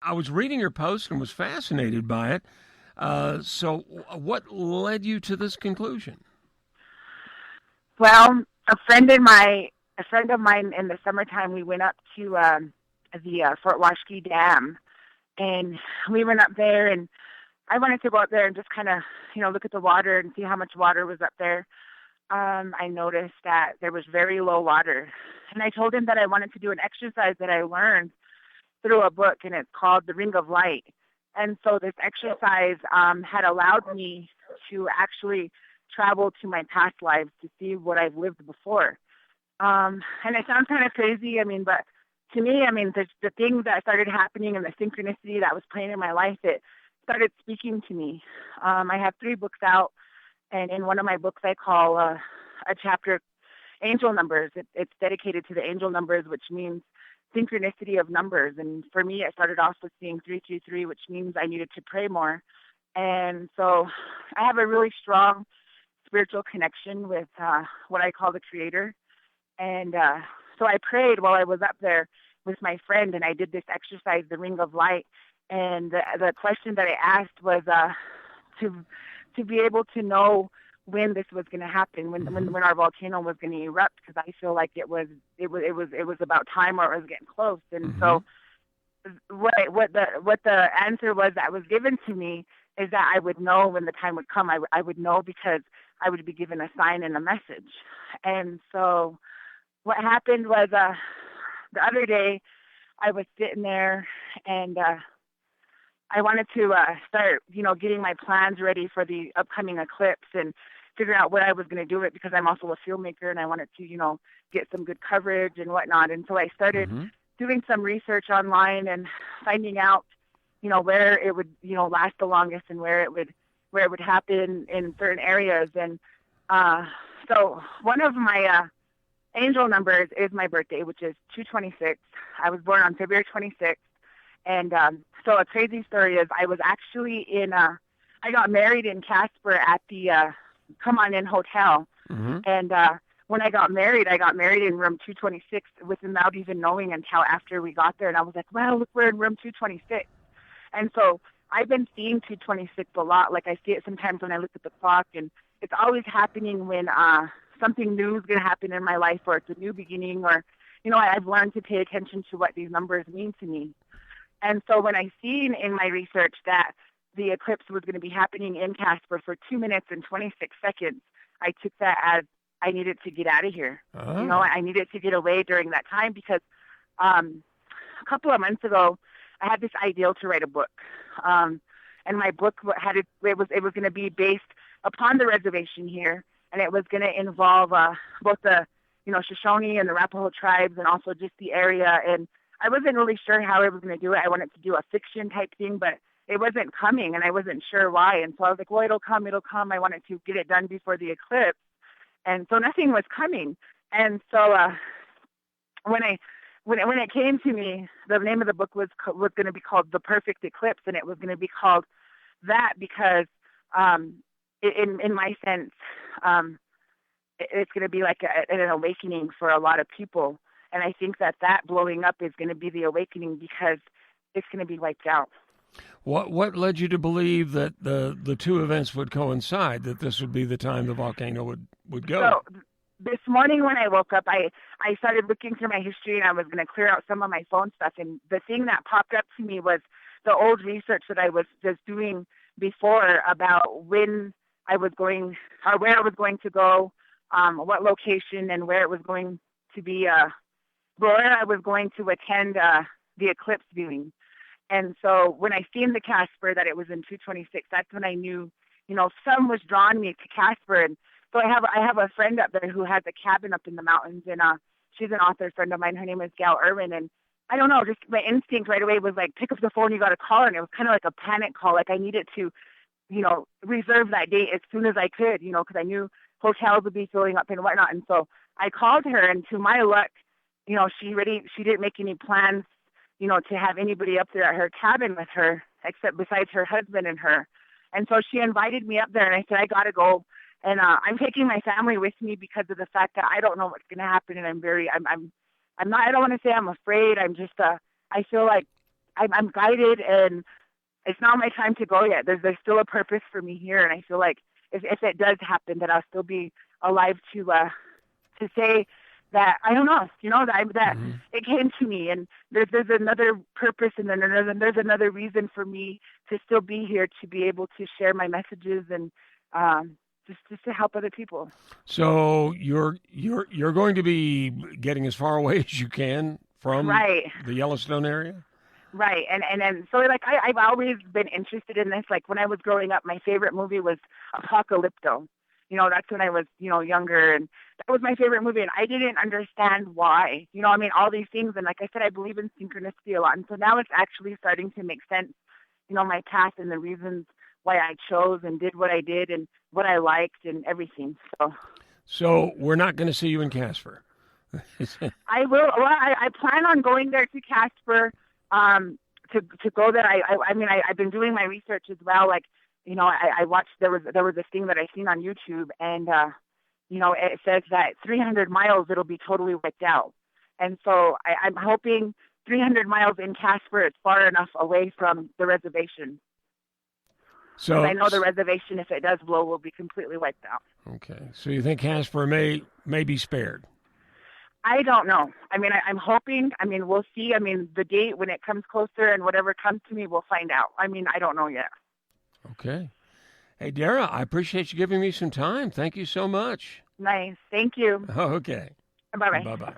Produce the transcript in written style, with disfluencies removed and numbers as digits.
I was reading your post and was fascinated by it. So, what led you to this conclusion? Well, a friend of mine in the summertime, we went up to the Fort Washakie Dam, and we went up there, and I wanted to go up there and just kind of, look at the water and see how much water was up there. I noticed that there was very low water, and I told him that I wanted to do an exercise that I learned through a book, and it's called The Ring of Light. And so this exercise had allowed me to actually travel to my past lives to see what I've lived before. And it sounds kind of crazy, but to me, the things that started happening and the synchronicity that was playing in my life, it started speaking to me. I have 3 books out, and in one of my books, I call a chapter Angel Numbers. It's dedicated to the angel numbers, which means synchronicity of numbers. And for me, I started off with seeing 333, which means I needed to pray more. And so I have a really strong spiritual connection with what I call the Creator. And so I prayed while I was up there with my friend, and I did this exercise, the Ring of Light. And the question that I asked was to be able to know when this was going to happen, when our volcano was going to erupt, because I feel like it was about time, or it was getting close. And Mm-hmm. so what the answer was that was given to me is that I would know when the time would come. I would know because I would be given a sign and a message. And so what happened was the other day I was sitting there, and I wanted to start, getting my plans ready for the upcoming eclipse and figure out what I was going to do it, because I'm also a filmmaker and I wanted to, get some good coverage and whatnot. And so I started Mm-hmm. doing some research online and finding out, where it would, last the longest, and where it would happen in certain areas. And so one of my angel numbers is my birthday, which is 226. I was born on February 26th. And so a crazy story is I was actually I got married in Casper at the Come On In Hotel. Mm-hmm. And when I got married in room 226 without even knowing until after we got there. And I was like, well, look, we're in room 226. And so I've been seeing 226 a lot. Like I see it sometimes when I look at the clock, and it's always happening when something new is going to happen in my life, or it's a new beginning, or, I've learned to pay attention to what these numbers mean to me. And so when I seen in my research that the eclipse was going to be happening in Casper for 2 minutes and 26 seconds, I took that as I needed to get out of here. Oh. I needed to get away during that time, because a couple of months ago, I had this ideal to write a book. And my book it was going to be based upon the reservation here, and it was going to involve both the Shoshone and the Arapaho tribes, and also just the area. And I wasn't really sure how I was going to do it. I wanted to do a fiction type thing, but it wasn't coming, and I wasn't sure why. And so I was like, well, it'll come. I wanted to get it done before the eclipse. And so nothing was coming. And so when it came to me, the name of the book was going to be called The Perfect Eclipse, and it was going to be called that because in my sense, it's going to be like an awakening for a lot of people. And I think that blowing up is going to be the awakening, because it's going to be wiped out. What led you to believe that the two events would coincide, that this would be the time the volcano would go? So this morning when I woke up, I started looking through my history, and I was going to clear out some of my phone stuff. And the thing that popped up to me was the old research that I was just doing before about when I was going, or where I was going to go, what location, and where it was going to be, where I was going to attend the eclipse viewing. And so when I seen the Casper, that it was in 226, that's when I knew, some was drawing me to Casper. And so I have a friend up there who has a cabin up in the mountains, and she's an author friend of mine. Her name is Gal Irwin. And I don't know, just my instinct right away was like, pick up the phone, you got to call her. And it was kind of like a panic call. Like I needed to, reserve that date as soon as I could, because I knew hotels would be filling up and whatnot. And so I called her, and to my luck, she didn't make any plans, to have anybody up there at her cabin with her, except besides her husband and her. And so she invited me up there, and I said, I got to go. And I'm taking my family with me because of the fact that I don't know what's going to happen. And I'm not, I don't want to say I'm afraid. I'm just, I feel like I'm guided, and it's not my time to go yet. There's still a purpose for me here, and I feel like if it does happen, that I'll still be alive to say that I don't know, that Mm-hmm. it came to me, and there's another purpose, and then there's another reason for me to still be here, to be able to share my messages, and just to help other people. So you're going to be getting as far away as you can from Right. the Yellowstone area? Right. And then so like I've always been interested in this. Like when I was growing up, my favorite movie was Apocalypto. That's when I was, younger, and that was my favorite movie, and I didn't understand why. I mean, all these things, and like I said, I believe in synchronicity a lot. And so now it's actually starting to make sense, my path and the reasons why I chose and did what I did and what I liked and everything. So we're not going to see you in Casper. I will. Well, I plan on going there to Casper, to go there. I mean, I've been doing my research as well. Like, I watched. There was this thing that I seen on YouTube, and it says that 300 miles it'll be totally wiped out. And so I'm hoping 300 miles in Casper is far enough away from the reservation. Because So I know the reservation, if it does blow, will be completely wiped out. okay. So you think Casper may be spared? I don't know. I mean, I'm hoping. I mean, we'll see. I mean, the date when it comes closer and whatever comes to me, we'll find out. I mean, I don't know yet. Okay. Hey, Dara, I appreciate you giving me some time. Thank you so much. Nice. Thank you. Okay. Bye-bye. Bye bye.